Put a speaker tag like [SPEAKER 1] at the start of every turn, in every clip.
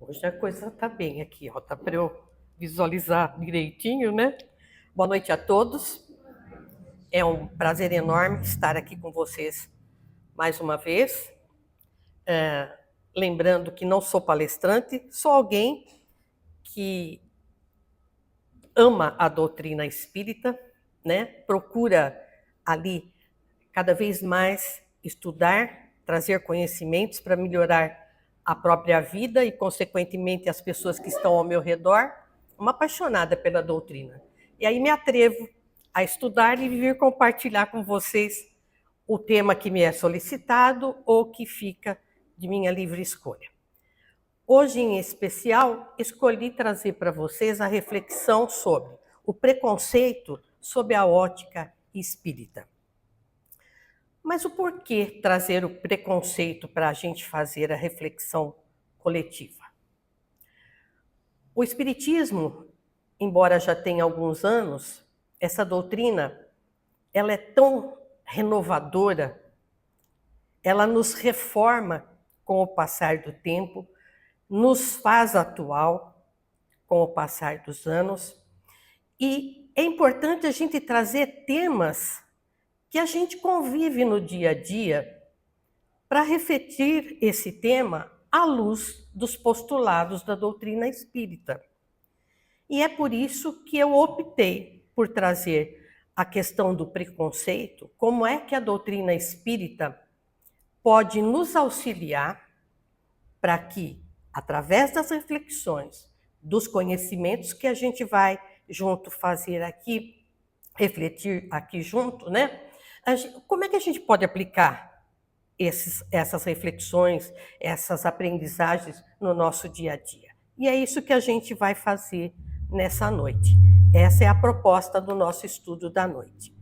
[SPEAKER 1] Hoje a coisa está bem aqui, ó, tá para eu visualizar direitinho, né? Boa noite a todos. É um prazer enorme estar aqui com vocês mais uma vez. Lembrando que não sou palestrante, sou alguém que ama a doutrina espírita, né? Procura ali cada vez mais estudar, trazer conhecimentos para melhorar a própria vida e, consequentemente, as pessoas que estão ao meu redor, uma apaixonada pela doutrina. E aí me atrevo a estudar e vir compartilhar com vocês o tema que me é solicitado ou que fica de minha livre escolha. Hoje, em especial, escolhi trazer para vocês a reflexão sobre o preconceito sob a ótica espírita. Mas o porquê trazer o preconceito para a gente fazer a reflexão coletiva? O Espiritismo, embora já tenha alguns anos, essa doutrina, ela é tão renovadora, ela nos reforma com o passar do tempo, nos faz atual com o passar dos anos, e é importante a gente trazer temas que a gente convive no dia a dia para refletir esse tema à luz dos postulados da doutrina espírita. E é por isso que eu optei por trazer a questão do preconceito, como é que a doutrina espírita pode nos auxiliar para que, através das reflexões, dos conhecimentos que a gente vai junto fazer aqui, refletir aqui junto, né? Como é que a gente pode aplicar essas reflexões, essas aprendizagens no nosso dia a dia? E é isso que a gente vai fazer nessa noite. Essa é a proposta do nosso estudo da noite.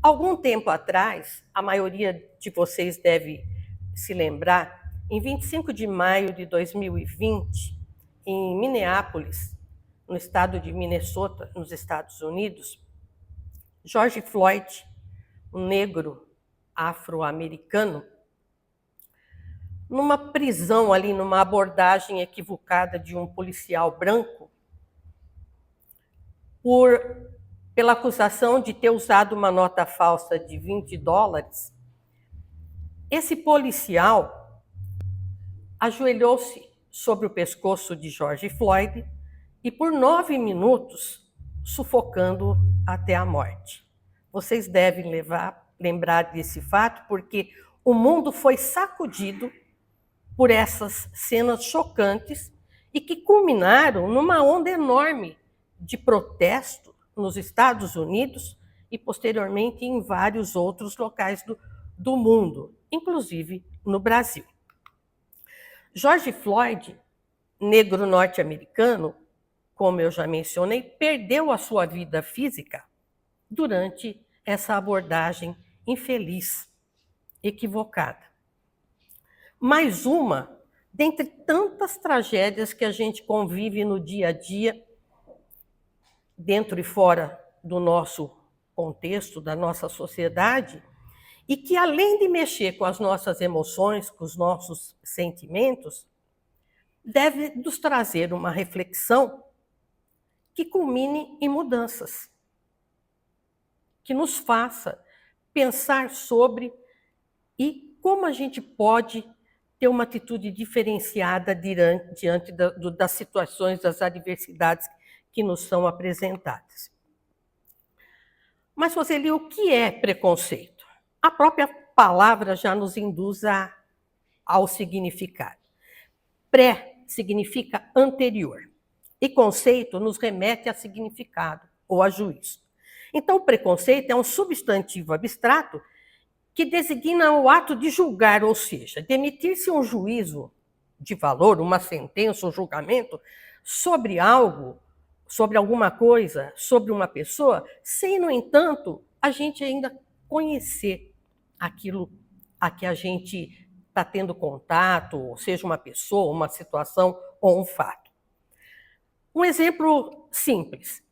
[SPEAKER 1] Algum tempo atrás, a maioria de vocês deve se lembrar, em 25 de maio de 2020, em Minneapolis, no estado de Minnesota, nos Estados Unidos, George Floyd, um negro afro-americano, numa prisão ali, numa abordagem equivocada de um policial branco, pela acusação de ter usado uma nota falsa de $20, esse policial ajoelhou-se sobre o pescoço de George Floyd e por 9 minutos sufocando até a morte. Vocês devem lembrar desse fato, porque o mundo foi sacudido por essas cenas chocantes e que culminaram numa onda enorme de protesto nos Estados Unidos e, posteriormente, em vários outros locais do mundo, inclusive no Brasil. George Floyd, negro norte-americano, como eu já mencionei, perdeu a sua vida física durante essa abordagem infeliz, equivocada. Mais uma dentre tantas tragédias que a gente convive no dia a dia, dentro e fora do nosso contexto, da nossa sociedade, e que, além de mexer com as nossas emoções, com os nossos sentimentos, deve nos trazer uma reflexão que culmine em mudanças, que nos faça pensar sobre e como a gente pode ter uma atitude diferenciada diante das situações, das adversidades que nos são apresentadas. Mas, Roseli, o que é preconceito? A própria palavra já nos induz ao significado. Pré significa anterior, e conceito nos remete a significado ou a juízo. Então, o preconceito é um substantivo abstrato que designa o ato de julgar, ou seja, de emitir-se um juízo de valor, uma sentença, um julgamento sobre algo, sobre alguma coisa, sobre uma pessoa, sem, no entanto, a gente ainda conhecer aquilo a que a gente está tendo contato, seja uma pessoa, uma situação ou um fato. Um exemplo simples: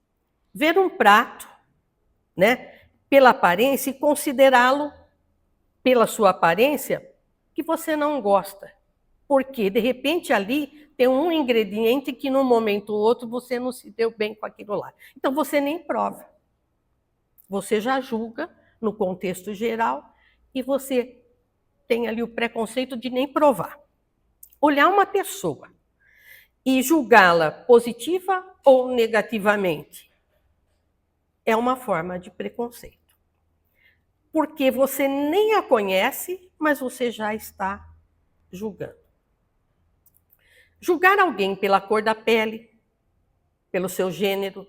[SPEAKER 1] ver um prato, né, pela aparência e considerá-lo, pela sua aparência, que você não gosta. Porque, de repente, ali tem um ingrediente que, num momento ou outro, você não se deu bem com aquilo lá. Então, você nem prova. Você já julga no contexto geral e você tem ali o preconceito de nem provar. Olhar uma pessoa e julgá-la positiva ou negativamente é uma forma de preconceito. Porque você nem a conhece, mas você já está julgando. Julgar alguém pela cor da pele, pelo seu gênero,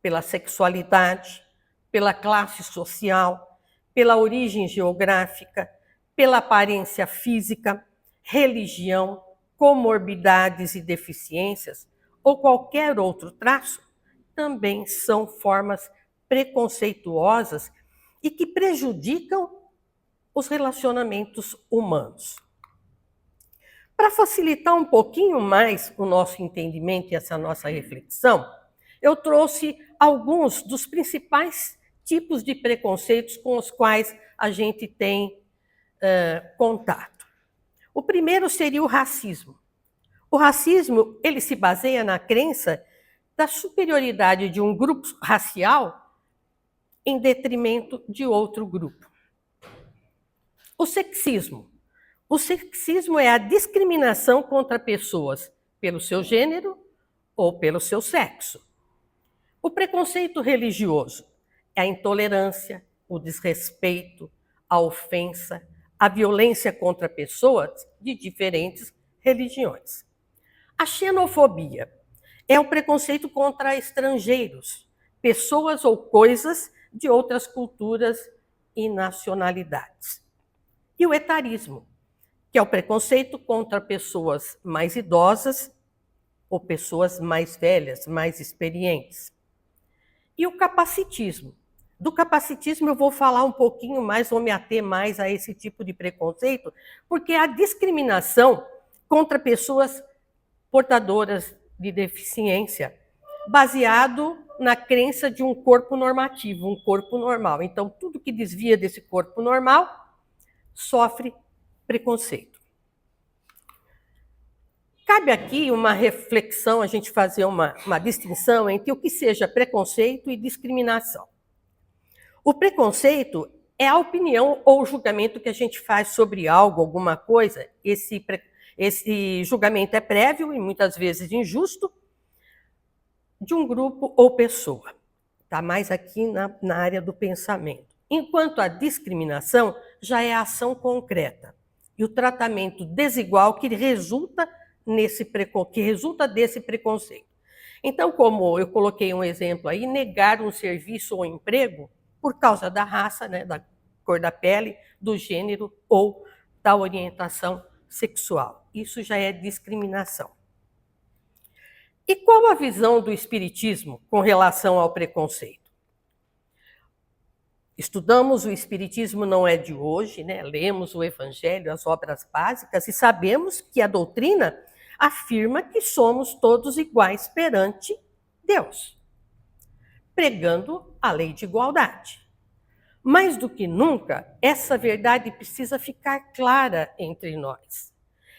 [SPEAKER 1] pela sexualidade, pela classe social, pela origem geográfica, pela aparência física, religião, comorbidades e deficiências ou qualquer outro traço, também são formas preconceituosas e que prejudicam os relacionamentos humanos. Para facilitar um pouquinho mais o nosso entendimento e essa nossa reflexão, eu trouxe alguns dos principais tipos de preconceitos com os quais a gente tem contato. O primeiro seria o racismo. O racismo, ele se baseia na crença da superioridade de um grupo racial em detrimento de outro grupo. O sexismo. O sexismo é a discriminação contra pessoas pelo seu gênero ou pelo seu sexo. O preconceito religioso é a intolerância, o desrespeito, a ofensa, a violência contra pessoas de diferentes religiões. A xenofobia é o preconceito contra estrangeiros, pessoas ou coisas de outras culturas e nacionalidades. E o etarismo, que é o preconceito contra pessoas mais idosas ou pessoas mais velhas, mais experientes. E o capacitismo. Do capacitismo eu vou falar um pouquinho mais, vou me ater mais a esse tipo de preconceito, porque é a discriminação contra pessoas portadoras de deficiência, baseado na crença de um corpo normativo, um corpo normal. Então, tudo que desvia desse corpo normal sofre preconceito. Cabe aqui uma reflexão, a gente fazer uma distinção entre o que seja preconceito e discriminação. O preconceito é a opinião ou julgamento que a gente faz sobre algo, alguma coisa. Esse julgamento é prévio e muitas vezes injusto de um grupo ou pessoa. Está mais aqui na área do pensamento. Enquanto a discriminação já é a ação concreta e o tratamento desigual que resulta desse preconceito. Então, como eu coloquei um exemplo aí, negar um serviço ou emprego por causa da raça, né, da cor da pele, do gênero ou da orientação sexual. Isso já é discriminação. E qual a visão do Espiritismo com relação ao preconceito? Estudamos o Espiritismo, não é de hoje, né? Lemos o Evangelho, as obras básicas, e sabemos que a doutrina afirma que somos todos iguais perante Deus, pregando a lei de igualdade. Mais do que nunca, essa verdade precisa ficar clara entre nós.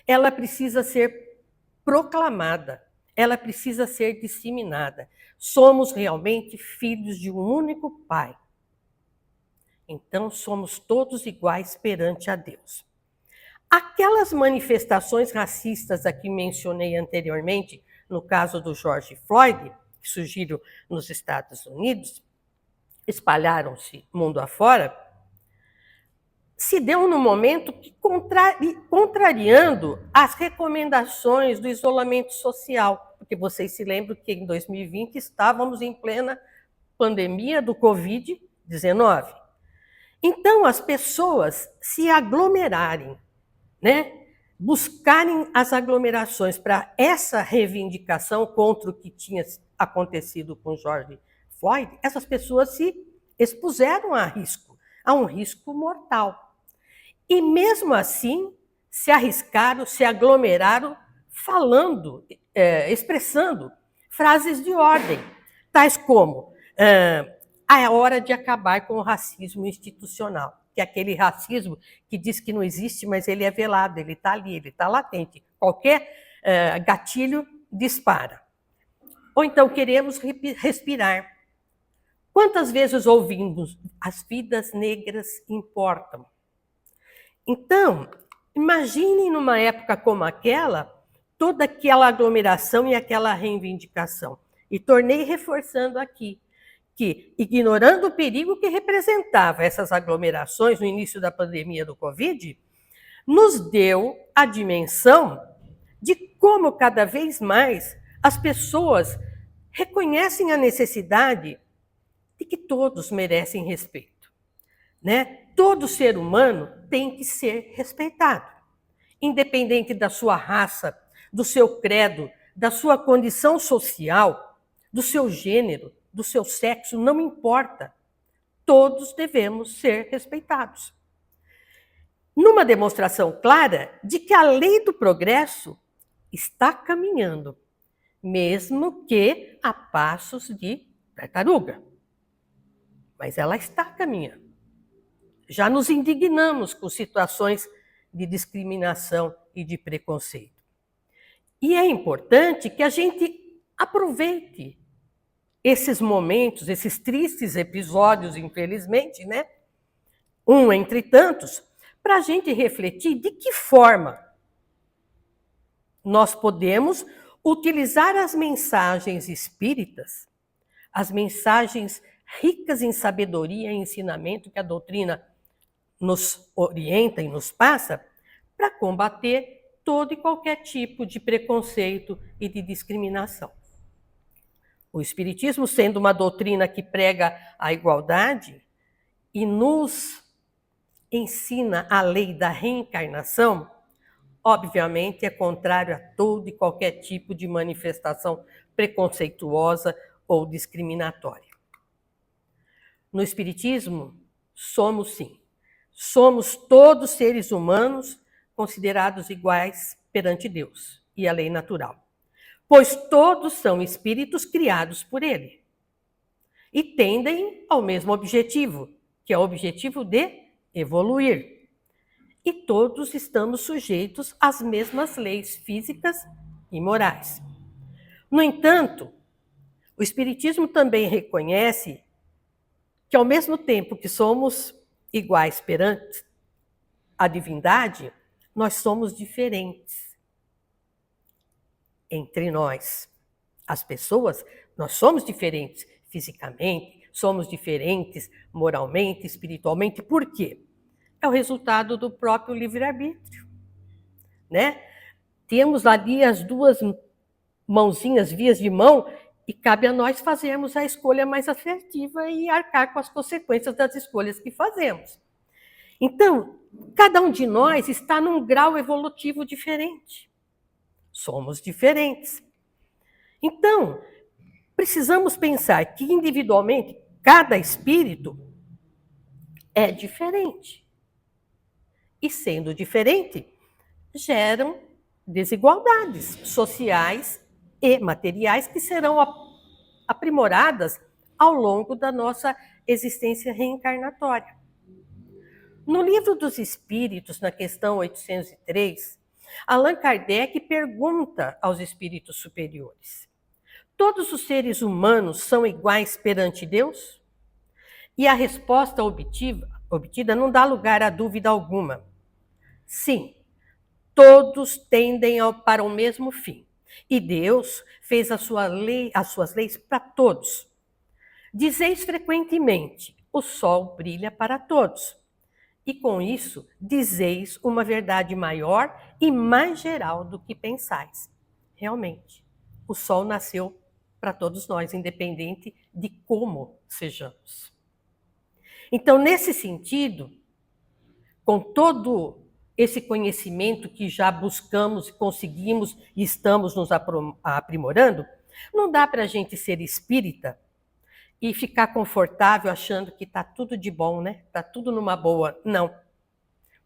[SPEAKER 1] Ela precisa ser proclamada, ela precisa ser disseminada. Somos realmente filhos de um único Pai. Então, somos todos iguais perante a Deus. Aquelas manifestações racistas a que mencionei anteriormente, no caso do George Floyd, que surgiram nos Estados Unidos, espalharam-se mundo afora, se deu no momento que, contrariando as recomendações do isolamento social, porque vocês se lembram que em 2020 estávamos em plena pandemia do Covid-19. Então, as pessoas se aglomerarem, né? Buscarem as aglomerações para essa reivindicação contra o que tinha acontecido com George Floyd, essas pessoas se expuseram a um risco mortal. E mesmo assim, se arriscaram, se aglomeraram, falando, expressando frases de ordem, tais como a hora de acabar com o racismo institucional, que é aquele racismo que diz que não existe, mas ele é velado, ele está ali, ele está latente. Qualquer gatilho dispara. Ou então queremos respirar. Quantas vezes ouvimos as vidas negras importam? Então, imaginem numa época como aquela, toda aquela aglomeração e aquela reivindicação. E tornei reforçando aqui que, ignorando o perigo que representava essas aglomerações no início da pandemia do Covid, nos deu a dimensão de como cada vez mais as pessoas reconhecem a necessidade de que todos merecem respeito, né? Todo ser humano tem que ser respeitado, independente da sua raça, do seu credo, da sua condição social, do seu gênero, do seu sexo, não importa. Todos devemos ser respeitados. Numa demonstração clara de que a lei do progresso está caminhando, mesmo que a passos de tartaruga. Mas ela está caminhando. Já nos indignamos com situações de discriminação e de preconceito. E é importante que a gente aproveite esses momentos, esses tristes episódios, infelizmente, né? Um entre tantos, para a gente refletir de que forma nós podemos utilizar as mensagens espíritas, as mensagens ricas em sabedoria e ensinamento que a doutrina nos orienta e nos passa, para combater todo e qualquer tipo de preconceito e de discriminação. O Espiritismo, sendo uma doutrina que prega a igualdade e nos ensina a lei da reencarnação, obviamente é contrário a todo e qualquer tipo de manifestação preconceituosa ou discriminatória. No Espiritismo, somos sim. Somos todos seres humanos considerados iguais perante Deus e a lei natural, pois todos são espíritos criados por Ele e tendem ao mesmo objetivo, que é o objetivo de evoluir. E todos estamos sujeitos às mesmas leis físicas e morais. No entanto, o Espiritismo também reconhece que, ao mesmo tempo que somos iguais perante a divindade, nós somos diferentes entre nós. As pessoas, nós somos diferentes fisicamente, somos diferentes moralmente, espiritualmente. Por quê? É o resultado do próprio livre-arbítrio, né? Temos ali as duas mãozinhas, vias de mão, e cabe a nós fazermos a escolha mais assertiva e arcar com as consequências das escolhas que fazemos. Então, cada um de nós está num grau evolutivo diferente. Somos diferentes. Então, precisamos pensar que individualmente cada espírito é diferente. E sendo diferente, geram desigualdades sociais e materiais que serão aprimoradas ao longo da nossa existência reencarnatória. No Livro dos Espíritos, na questão 803, Allan Kardec pergunta aos espíritos superiores: todos os seres humanos são iguais perante Deus? E a resposta obtida não dá lugar a dúvida alguma. Sim, todos tendem para o mesmo fim. E Deus fez as suas leis para todos. Dizeis frequentemente: o sol brilha para todos. E com isso, dizeis uma verdade maior e mais geral do que pensais. Realmente, o sol nasceu para todos nós, independente de como sejamos. Então, nesse sentido, com todo esse conhecimento que já buscamos, conseguimos e estamos nos aprimorando, não dá para a gente ser espírita e ficar confortável achando que está tudo de bom, né? Está tudo numa boa. Não.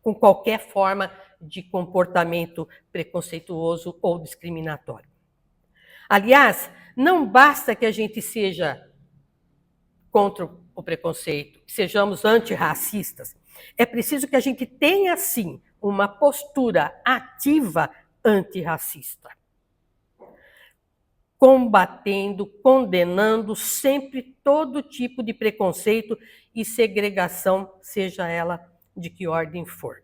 [SPEAKER 1] Com qualquer forma de comportamento preconceituoso ou discriminatório. Aliás, não basta que a gente seja contra o preconceito, que sejamos antirracistas. É preciso que a gente tenha, sim, uma postura ativa antirracista. combatendo, condenando sempre todo tipo de preconceito e segregação, seja ela de que ordem for.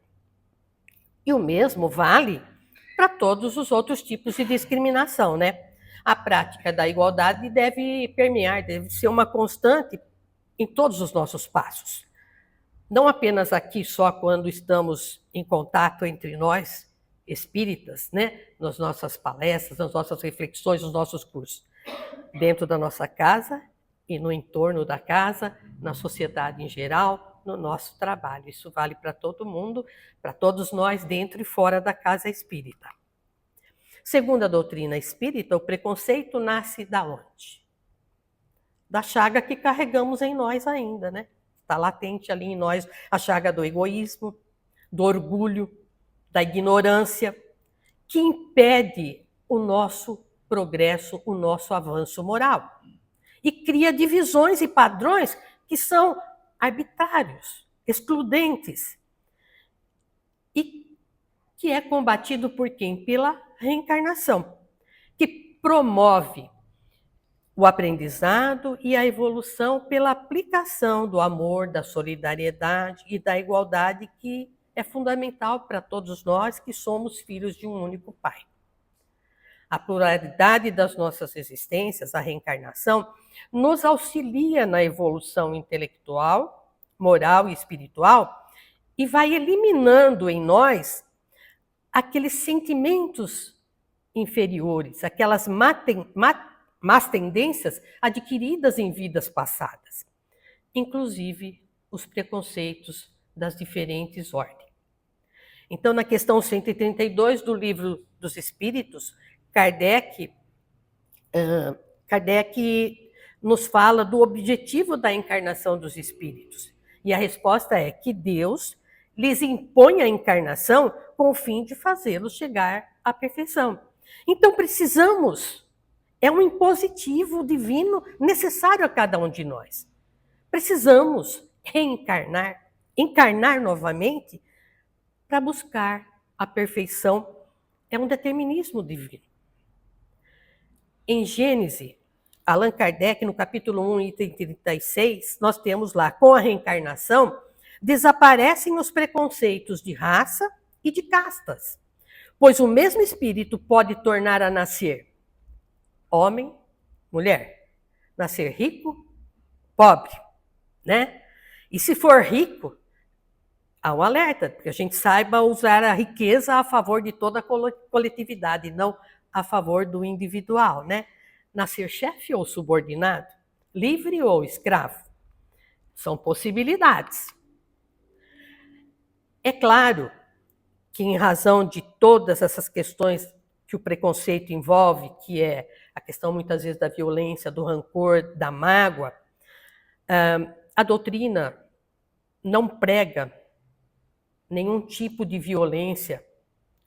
[SPEAKER 1] E o mesmo vale para todos os outros tipos de discriminação, né? A prática da igualdade deve permear, deve ser uma constante em todos os nossos passos. Não apenas aqui, só quando estamos em contato entre nós, espíritas, né? Nas nossas palestras, nas nossas reflexões, nos nossos cursos. Dentro da nossa casa e no entorno da casa, na sociedade em geral, no nosso trabalho. Isso vale para todo mundo, para todos nós, dentro e fora da casa espírita. Segundo a doutrina espírita, o preconceito nasce da onde? Da chaga que carregamos em nós ainda, né? Está latente ali em nós a chaga do egoísmo, do orgulho, da ignorância, que impede o nosso progresso, o nosso avanço moral. E cria divisões e padrões que são arbitrários, excludentes. E que é combatido por quem? Pela reencarnação, que promove o aprendizado e a evolução pela aplicação do amor, da solidariedade e da igualdade, que é fundamental para todos nós que somos filhos de um único Pai. A pluralidade das nossas existências, a reencarnação, nos auxilia na evolução intelectual, moral e espiritual e vai eliminando em nós aqueles sentimentos inferiores, aquelas más tendências adquiridas em vidas passadas, inclusive os preconceitos das diferentes ordens. Então, na questão 132 do Livro dos Espíritos, Kardec nos fala do objetivo da encarnação dos espíritos. E a resposta é que Deus lhes impõe a encarnação com o fim de fazê-los chegar à perfeição. Então, precisamos, é um impositivo divino necessário a cada um de nós. Precisamos reencarnar, encarnar novamente para buscar a perfeição. É um determinismo divino. Em Gênesis, Allan Kardec, no capítulo 1, item 36, nós temos lá, com a reencarnação, desaparecem os preconceitos de raça e de castas, pois o mesmo espírito pode tornar a nascer homem, mulher, nascer rico, pobre, né? E se for rico, há um alerta, porque a gente saiba usar a riqueza a favor de toda a coletividade, não a favor do individual, né? Nascer chefe ou subordinado, livre ou escravo, são possibilidades. É claro que, em razão de todas essas questões que o preconceito envolve, que é a questão muitas vezes da violência, do rancor, da mágoa, a doutrina não prega nenhum tipo de violência,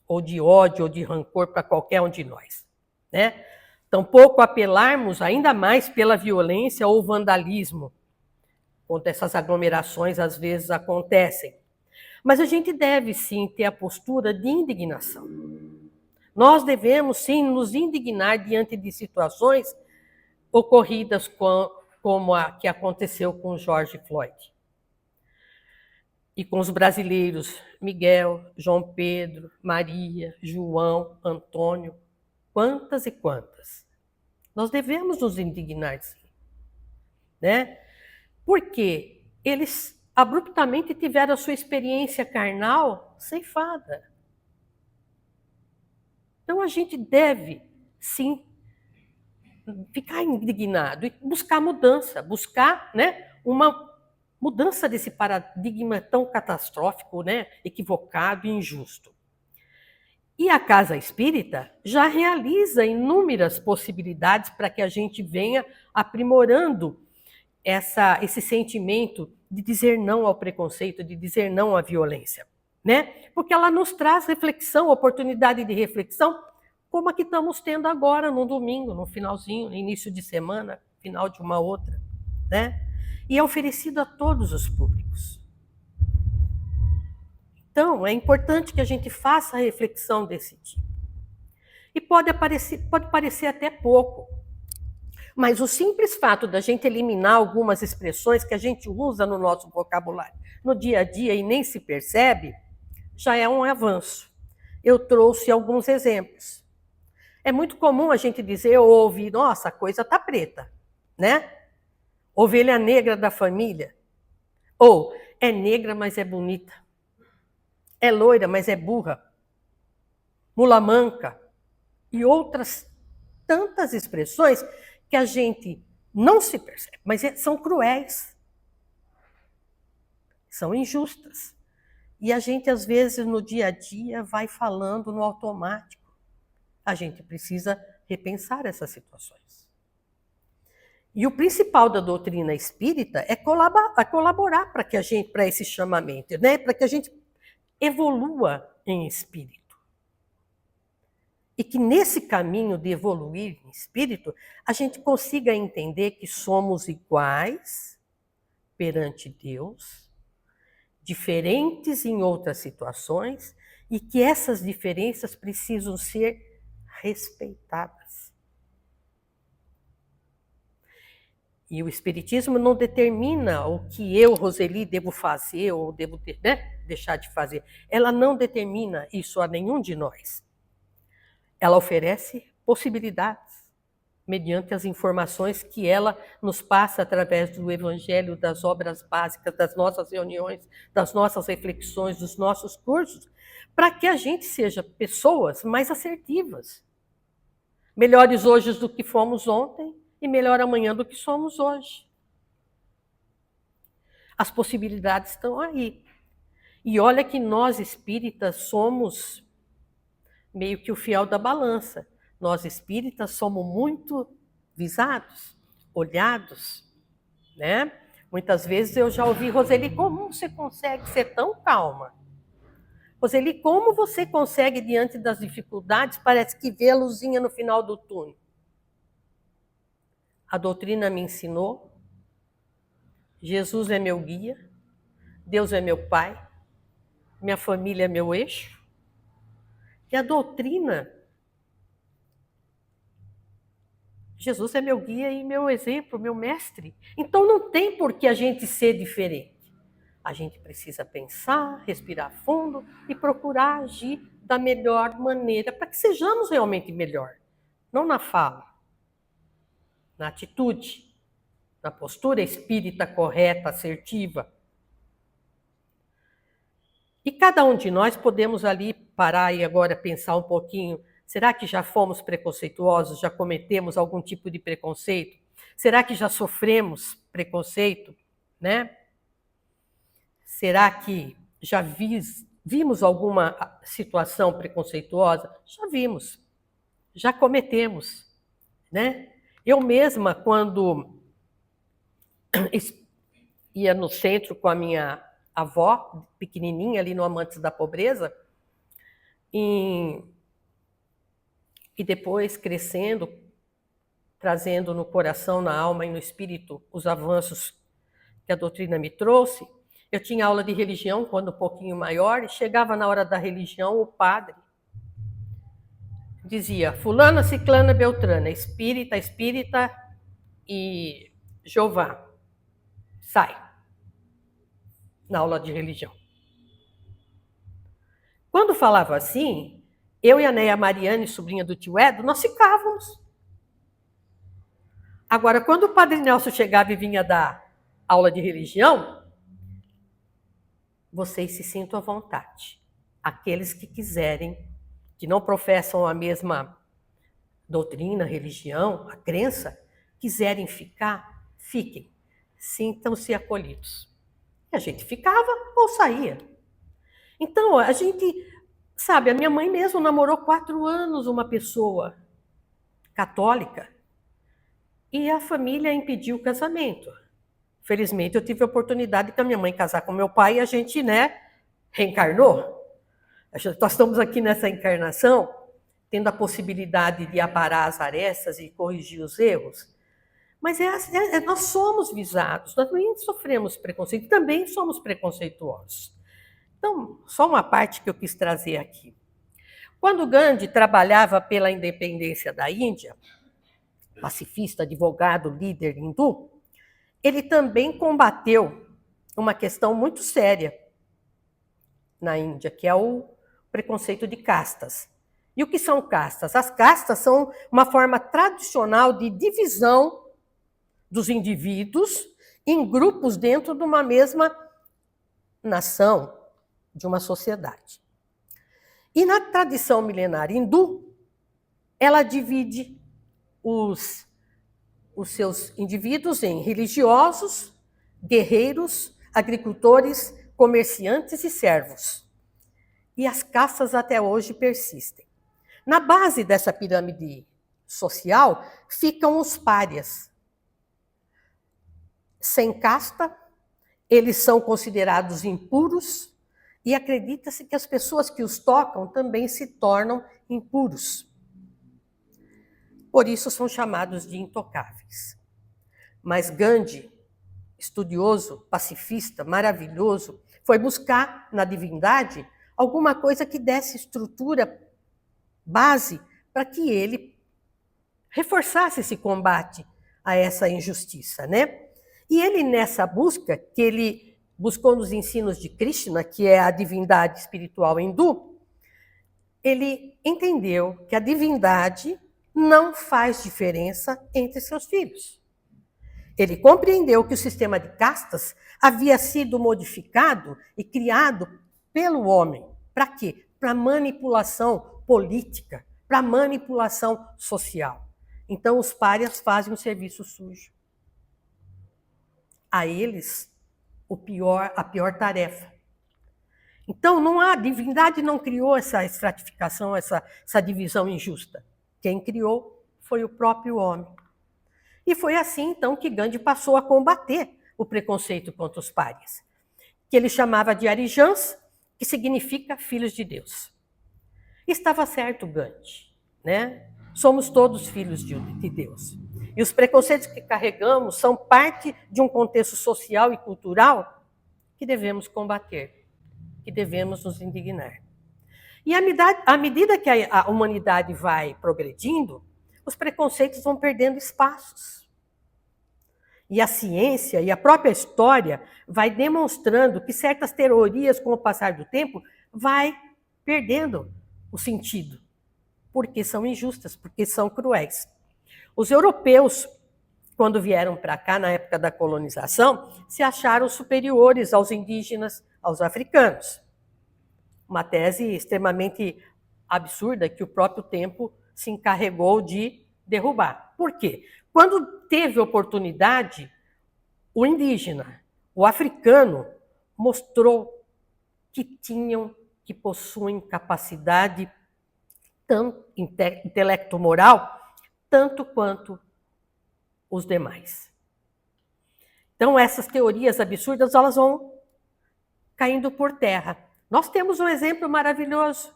[SPEAKER 1] ou de ódio, ou de rancor para qualquer um de nós, né? Tampouco apelarmos ainda mais pela violência ou vandalismo, quando essas aglomerações às vezes acontecem. Mas a gente deve sim ter a postura de indignação. Nós devemos sim nos indignar diante de situações ocorridas como a que aconteceu com George Floyd. E com os brasileiros Miguel, João Pedro, Maria, João, Antônio, quantas e quantas. Nós devemos nos indignar, sim, né? Porque eles abruptamente tiveram a sua experiência carnal ceifada. Então a gente deve, sim, ficar indignado e buscar mudança, buscar, né, uma mudança desse paradigma tão catastrófico, né, equivocado e injusto. E a Casa Espírita já realiza inúmeras possibilidades para que a gente venha aprimorando esse sentimento de dizer não ao preconceito, de dizer não à violência, né? Porque ela nos traz reflexão, oportunidade de reflexão, como a que estamos tendo agora, no domingo, no finalzinho, no início de semana, final de uma outra, né? E é oferecido a todos os públicos. Então, é importante que a gente faça a reflexão desse tipo. E pode parecer até pouco, Mas o simples fato da gente eliminar algumas expressões que a gente usa no nosso vocabulário no dia a dia e nem se percebe, já é um avanço. Eu trouxe alguns exemplos. É muito comum a gente dizer ou ouvir, nossa, a coisa tá preta, né? Ovelha negra da família. Ou, é negra, mas é bonita. É loira, mas é burra. Mula manca. E outras tantas expressões que a gente não se percebe, mas são cruéis. São injustas. E a gente, às vezes, no dia a dia, vai falando no automático. A gente precisa repensar essas situações. E o principal da doutrina espírita é colaborar para que a gente, para esse chamamento, né? Para que a gente evolua em espírito. E que nesse caminho de evoluir em espírito, a gente consiga entender que somos iguais perante Deus, diferentes em outras situações, e que essas diferenças precisam ser respeitadas. E o Espiritismo não determina o que eu, Roseli, devo fazer ou devo deixar de fazer. Ela não determina isso a nenhum de nós. Ela oferece possibilidades, mediante as informações que ela nos passa através do Evangelho, das obras básicas, das nossas reuniões, das nossas reflexões, dos nossos cursos, para que a gente seja pessoas mais assertivas. Melhores hoje do que fomos ontem e melhor amanhã do que somos hoje. As possibilidades estão aí. E olha que nós espíritas somos meio que o fiel da balança. Nós espíritas somos muito visados, olhados, né? Muitas vezes eu já ouvi, Roseli, como você consegue ser tão calma? Roseli, como você consegue, diante das dificuldades, parece que vê a luzinha no final do túnel? A doutrina me ensinou, Jesus é meu guia, Deus é meu pai, minha família é meu eixo, e a doutrina, Jesus é meu guia e meu exemplo, meu mestre. Então não tem por que a gente ser diferente. A gente precisa pensar, respirar fundo e procurar agir da melhor maneira para que sejamos realmente melhor. Não na fala, na atitude, na postura espírita correta, assertiva. E cada um de nós podemos ali parar e agora pensar um pouquinho, será que já fomos preconceituosos, já cometemos algum tipo de preconceito? Será que já sofremos preconceito, né? Será que já vimos alguma situação preconceituosa? Já vimos, já cometemos, né? Eu mesma, quando ia no centro com a minha avó, pequenininha, ali no Amantes da Pobreza, e depois crescendo, trazendo no coração, na alma e no espírito os avanços que a doutrina me trouxe. Eu tinha aula de religião quando um pouquinho maior, e chegava na hora da religião, o padre dizia, fulana, ciclana, beltrana, espírita, espírita e Jeová, sai, na aula de religião. Quando falava assim, eu e a Neia Mariane, sobrinha do tio Edo, nós ficávamos. Agora, quando o padre Nelson chegava e vinha dar aula de religião, vocês se sintam à vontade. Aqueles que quiserem, que não professam a mesma doutrina, religião, a crença, quiserem ficar, fiquem. Sintam-se acolhidos. E a gente ficava ou saía. Então, a gente, sabe, a minha mãe mesmo namorou 4 anos uma pessoa católica e a família impediu o casamento. Felizmente, eu tive a oportunidade de a minha mãe casar com meu pai e a gente, reencarnou. Nós estamos aqui nessa encarnação, tendo a possibilidade de aparar as arestas e corrigir os erros. Mas nós somos visados, nós nem sofremos preconceito, também somos preconceituosos. Então, só uma parte que eu quis trazer aqui. Quando Gandhi trabalhava pela independência da Índia, pacifista, advogado, líder hindu, ele também combateu uma questão muito séria na Índia, que é o preconceito de castas. E o que são castas? As castas são uma forma tradicional de divisão dos indivíduos em grupos dentro de uma mesma nação, de uma sociedade. E na tradição milenar hindu, ela divide os seus indivíduos em religiosos, guerreiros, agricultores, comerciantes e servos. E as castas até hoje persistem. Na base dessa pirâmide social ficam os párias. Sem casta, eles são considerados impuros e acredita-se que as pessoas que os tocam também se tornam impuros. Por isso são chamados de intocáveis. Mas Gandhi, estudioso, pacifista, maravilhoso, foi buscar na divindade alguma coisa que desse estrutura, base, para que ele reforçasse esse combate a essa injustiça, né? E ele, nessa busca, que ele buscou nos ensinos de Krishna, que é a divindade espiritual hindu, ele entendeu que a divindade não faz diferença entre seus filhos. Ele compreendeu que o sistema de castas havia sido modificado e criado pelo homem. Para quê? Para manipulação política, para manipulação social. Então, os párias fazem um serviço sujo. A eles, a pior tarefa. Então, a divindade não criou essa estratificação, essa divisão injusta. Quem criou foi o próprio homem. E foi assim, então, que Gandhi passou a combater o preconceito contra os párias, que ele chamava de Arijans, que significa filhos de Deus. Estava certo Gandhi, né? Somos todos filhos de Deus. E os preconceitos que carregamos são parte de um contexto social e cultural que devemos combater, que devemos nos indignar. E à medida que a humanidade vai progredindo, os preconceitos vão perdendo espaços. E a ciência e a própria história vai demonstrando que certas teorias, com o passar do tempo, vai perdendo o sentido, porque são injustas, porque são cruéis. Os europeus, quando vieram para cá, na época da colonização, se acharam superiores aos indígenas, aos africanos. Uma tese extremamente absurda que o próprio tempo se encarregou de derrubar. Por quê? Quando teve oportunidade, o indígena, o africano, mostrou que que possuem capacidade tanto intelecto-moral, tanto quanto os demais. Então, essas teorias absurdas, elas vão caindo por terra. Nós temos um exemplo maravilhoso,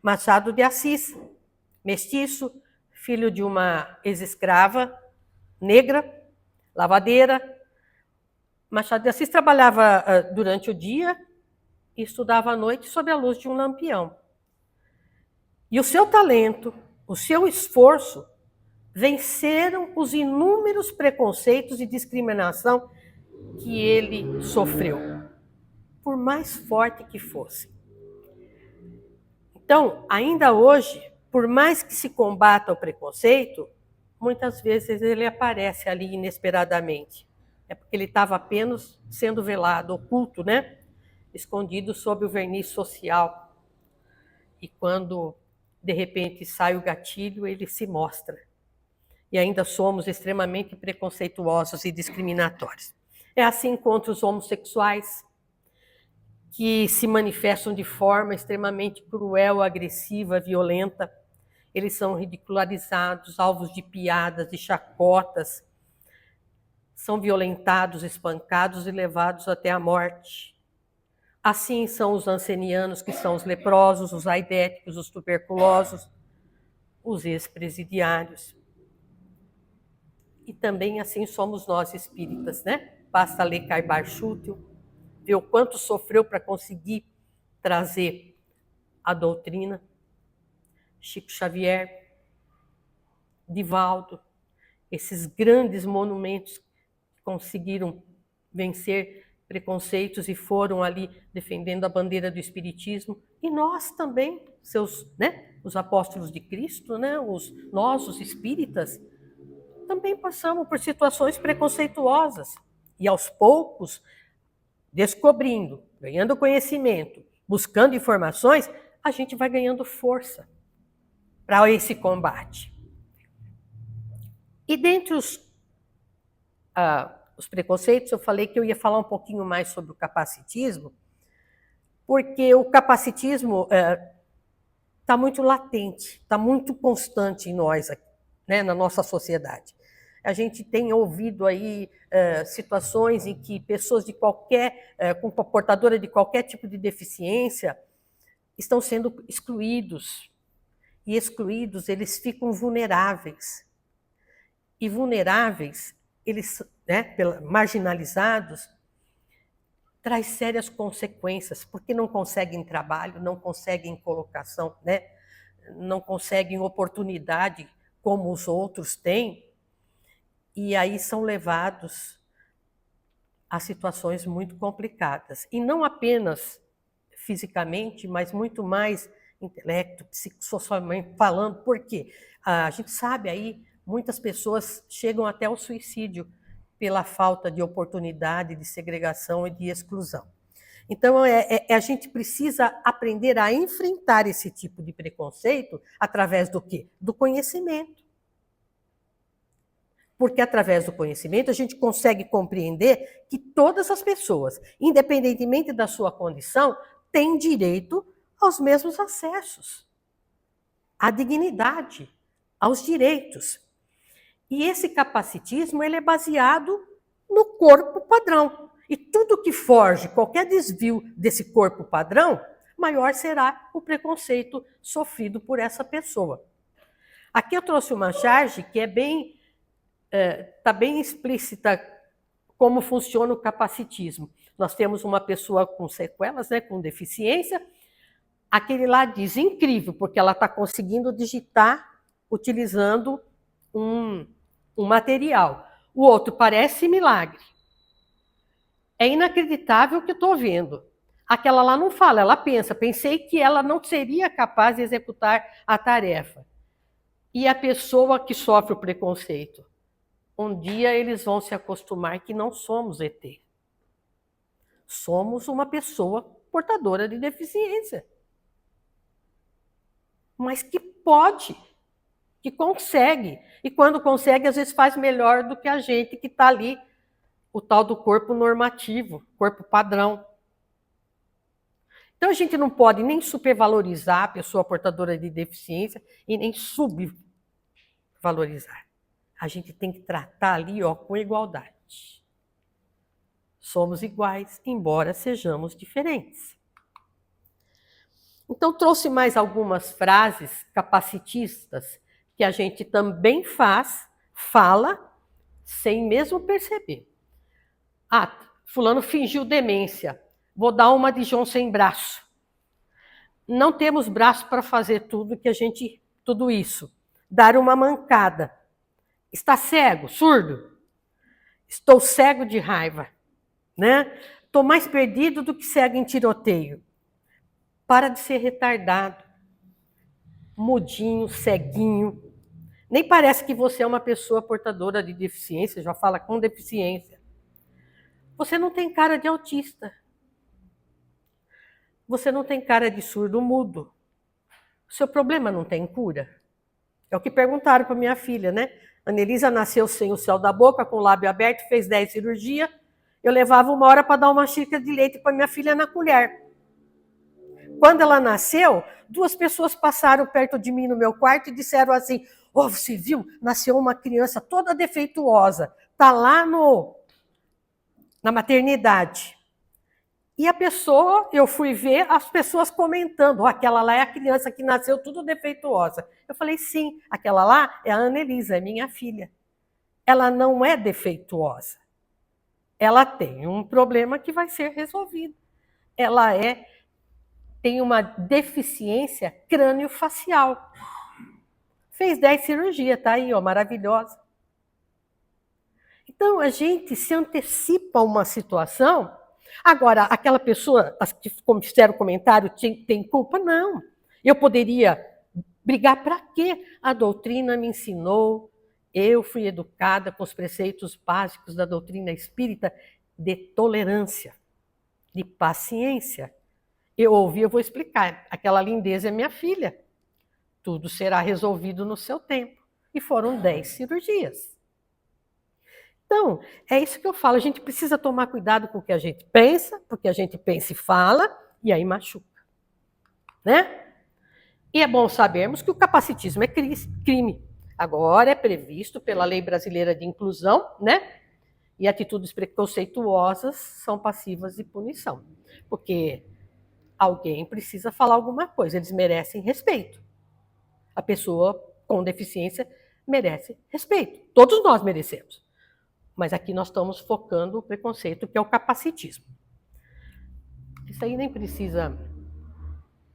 [SPEAKER 1] Machado de Assis, mestiço, filho de uma ex-escrava negra, lavadeira. Machado de Assis trabalhava durante o dia e estudava à noite sob a luz de um lampião. E o seu talento, o seu esforço, venceram os inúmeros preconceitos e discriminação que ele sofreu, por mais forte que fosse. Então, ainda hoje, por mais que se combata o preconceito, muitas vezes ele aparece ali inesperadamente. É porque ele estava apenas sendo velado, oculto, né? Escondido sob o verniz social. E quando, de repente, sai o gatilho, ele se mostra. E ainda somos extremamente preconceituosos e discriminatórios. É assim contra os homossexuais, que se manifestam de forma extremamente cruel, agressiva, violenta. Eles são ridicularizados, alvos de piadas, de chacotas, são violentados, espancados e levados até a morte. Assim são os ancenianos, que são os leprosos, os aidéticos, os tuberculosos, os ex-presidiários. E também assim somos nós espíritas, né? Basta ler Caibar Chútil, ver o quanto sofreu para conseguir trazer a doutrina. Chico Xavier, Divaldo, esses grandes monumentos que conseguiram vencer preconceitos e foram ali defendendo a bandeira do espiritismo, e nós também, os apóstolos de Cristo, nós, os espíritas, também passamos por situações preconceituosas. E aos poucos, descobrindo, ganhando conhecimento, buscando informações, a gente vai ganhando força para esse combate. E dentre os preconceitos, eu falei que eu ia falar um pouquinho mais sobre o capacitismo, porque o capacitismo está muito latente, está muito constante em nós, na nossa sociedade. A gente tem ouvido aí situações em que pessoas com portadora de qualquer tipo de deficiência estão sendo excluídos. E excluídos, eles ficam vulneráveis. E vulneráveis, eles, marginalizados, traz sérias consequências, porque não conseguem trabalho, não conseguem colocação, não conseguem oportunidade como os outros têm, e aí são levados a situações muito complicadas. E não apenas fisicamente, mas muito mais intelecto, psicossocialmente falando. Por quê? A gente sabe aí, muitas pessoas chegam até ao suicídio pela falta de oportunidade, de segregação e de exclusão. Então, a gente precisa aprender a enfrentar esse tipo de preconceito através do quê? Do conhecimento. Porque através do conhecimento a gente consegue compreender que todas as pessoas, independentemente da sua condição, têm direito aos mesmos acessos, à dignidade, aos direitos. E esse capacitismo ele é baseado no corpo padrão. E tudo que foge, qualquer desvio desse corpo padrão, maior será o preconceito sofrido por essa pessoa. Aqui eu trouxe uma charge que está bem explícita como funciona o capacitismo. Nós temos uma pessoa com sequelas, com deficiência. Aquele lá diz, incrível, porque ela está conseguindo digitar utilizando um material. O outro parece milagre. É inacreditável o que estou vendo. Aquela lá não fala, ela pensa. Pensei que ela não seria capaz de executar a tarefa. E a pessoa que sofre o preconceito? Um dia eles vão se acostumar que não somos ET. Somos uma pessoa portadora de deficiência. Mas que pode, que consegue. E quando consegue, às vezes faz melhor do que a gente que está ali, o tal do corpo normativo, corpo padrão. Então a gente não pode nem supervalorizar a pessoa portadora de deficiência e nem subvalorizar. A gente tem que tratar ali com igualdade. Somos iguais, embora sejamos diferentes. Então, trouxe mais algumas frases capacitistas que a gente também fala, sem mesmo perceber. Fulano fingiu demência. Vou dar uma de João sem braço. Não temos braço para fazer tudo isso. Dar uma mancada. Está cego, surdo? Estou cego de raiva, Estou mais perdido do que cego em tiroteio. Para de ser retardado, mudinho, ceguinho. Nem parece que você é uma pessoa portadora de deficiência, já fala com deficiência. Você não tem cara de autista. Você não tem cara de surdo mudo. O seu problema não tem cura? É o que perguntaram para minha filha, Anelisa nasceu sem o céu da boca, com o lábio aberto, fez 10 cirurgias. Eu levava 1 hora para dar uma xícara de leite para minha filha na colher. Quando ela nasceu, 2 pessoas passaram perto de mim no meu quarto e disseram assim, você viu? Nasceu uma criança toda defeituosa. Está lá na maternidade. E a pessoa, eu fui ver as pessoas comentando, aquela lá é a criança que nasceu tudo defeituosa. Eu falei, sim, aquela lá é a Anelisa, é minha filha. Ela não é defeituosa. Ela tem um problema que vai ser resolvido. Ela tem uma deficiência crâniofacial. Fez 10 cirurgias, tá aí, maravilhosa. Então, a gente se antecipa a uma situação. Agora, aquela pessoa, as que fizeram o comentário, tem culpa? Não. Eu poderia brigar para quê? A doutrina me ensinou, eu fui educada com os preceitos básicos da doutrina espírita de tolerância, de paciência. Eu ouvi, eu vou explicar. Aquela lindeza é minha filha. Tudo será resolvido no seu tempo. E foram 10 cirurgias. Então, é isso que eu falo. A gente precisa tomar cuidado com o que a gente pensa, porque a gente pensa e fala, e aí machuca. Né? E é bom sabermos que o capacitismo é crime. Agora é previsto pela Lei Brasileira de Inclusão, né? E atitudes preconceituosas são passivas de punição. Porque alguém precisa falar alguma coisa, eles merecem respeito. A pessoa com deficiência merece respeito. Todos nós merecemos. Mas aqui nós estamos focando o preconceito, que é o capacitismo. Isso aí nem precisa.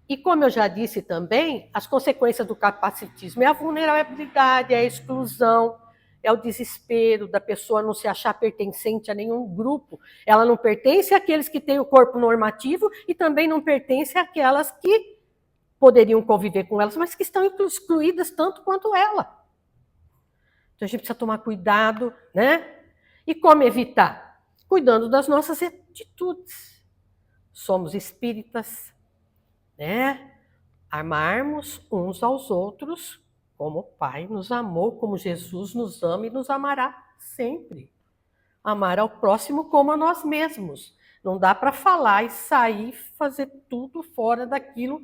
[SPEAKER 1] E como eu já disse também, as consequências do capacitismo é a vulnerabilidade, é a exclusão, é o desespero da pessoa não se achar pertencente a nenhum grupo. Ela não pertence àqueles que têm o corpo normativo e também não pertence àquelas que poderiam conviver com elas, mas que estão excluídas tanto quanto ela. Então a gente precisa tomar cuidado, né? E como evitar? Cuidando das nossas atitudes. Somos espíritas, né? Amarmos uns aos outros como o Pai nos amou, como Jesus nos ama e nos amará sempre. Amar ao próximo como a nós mesmos. Não dá para falar e sair, fazer tudo fora daquilo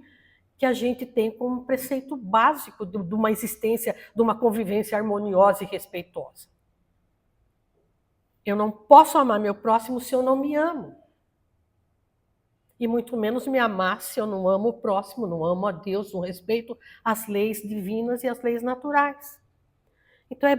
[SPEAKER 1] que a gente tem como preceito básico de uma existência, de uma convivência harmoniosa e respeitosa. Eu não posso amar meu próximo se eu não me amo. E muito menos me amar se eu não amo o próximo, não amo a Deus, não respeito as leis divinas e as leis naturais. Então,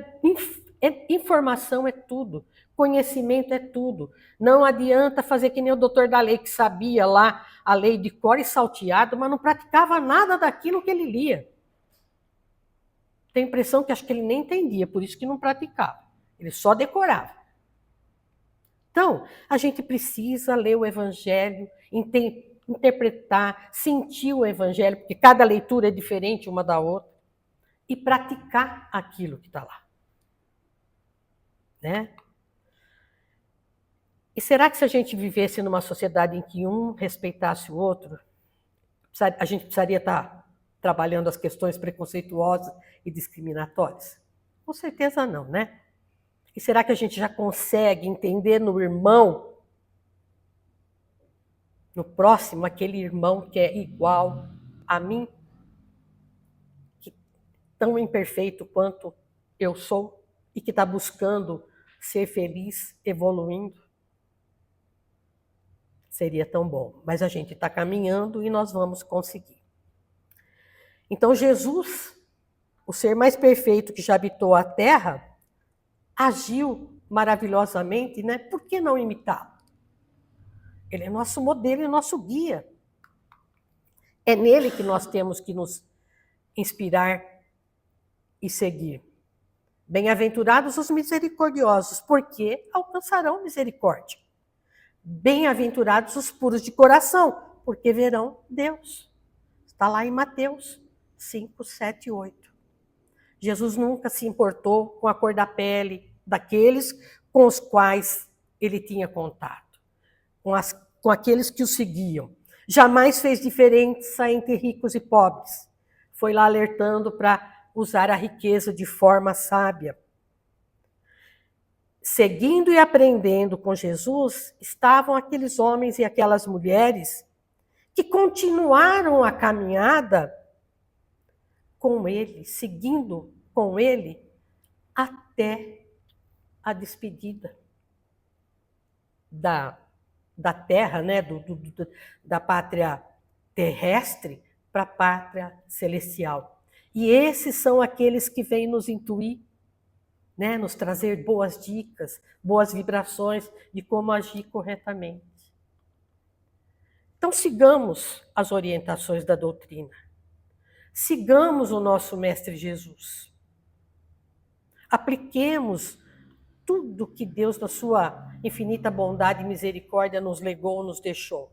[SPEAKER 1] informação é tudo, conhecimento é tudo. Não adianta fazer que nem o doutor da lei, que sabia lá a lei de cor e salteado, mas não praticava nada daquilo que ele lia. Tem a impressão que acho que ele nem entendia, por isso que não praticava. Ele só decorava. Então, a gente precisa ler o Evangelho, interpretar, sentir o Evangelho, porque cada leitura é diferente uma da outra, e praticar aquilo que está lá. Né? E será que se a gente vivesse numa sociedade em que um respeitasse o outro, a gente precisaria estar trabalhando as questões preconceituosas e discriminatórias? Com certeza não, né? E será que a gente já consegue entender no irmão, no próximo, aquele irmão que é igual a mim, que tão imperfeito quanto eu sou e que está buscando ser feliz, evoluindo? Seria tão bom. Mas a gente está caminhando e nós vamos conseguir. Então, Jesus, o ser mais perfeito que já habitou a Terra, agiu maravilhosamente, né? Por que não imitá-lo? Ele é nosso modelo e nosso guia. É nele que nós temos que nos inspirar e seguir. Bem-aventurados os misericordiosos, porque alcançarão misericórdia. Bem-aventurados os puros de coração, porque verão Deus. Está lá em Mateus 5, 7 e 8. Jesus nunca se importou com a cor da pele daqueles com os quais ele tinha contato, com aqueles que o seguiam. Jamais fez diferença entre ricos e pobres. Foi lá alertando para usar a riqueza de forma sábia. Seguindo e aprendendo com Jesus, estavam aqueles homens e aquelas mulheres que continuaram a caminhada com ele, seguindo com ele, até a despedida da terra, né, da pátria terrestre para a pátria celestial. E esses são aqueles que vêm nos intuir, né, nos trazer boas dicas, boas vibrações de como agir corretamente. Então, sigamos as orientações da doutrina. Sigamos o nosso Mestre Jesus. Apliquemos tudo que Deus, na sua infinita bondade e misericórdia, nos legou, nos deixou.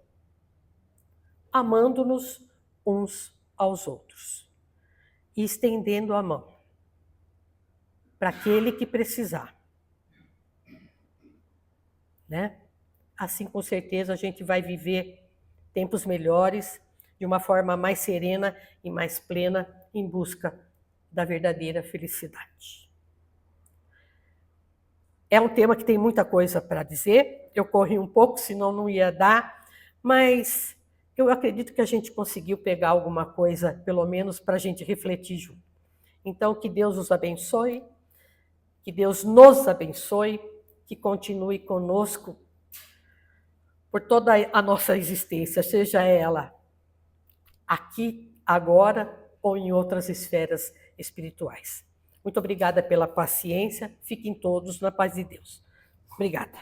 [SPEAKER 1] Amando-nos uns aos outros e estendendo a mão para aquele que precisar. Né? Assim, com certeza, a gente vai viver tempos melhores, de uma forma mais serena e mais plena, em busca da verdadeira felicidade. É um tema que tem muita coisa para dizer, eu corri um pouco, senão não ia dar, mas eu acredito que a gente conseguiu pegar alguma coisa, pelo menos, para a gente refletir junto. Então, que Deus os abençoe, que Deus nos abençoe, que continue conosco por toda a nossa existência, seja ela aqui, agora, ou em outras esferas espirituais. Muito obrigada pela paciência. Fiquem todos na paz de Deus. Obrigada.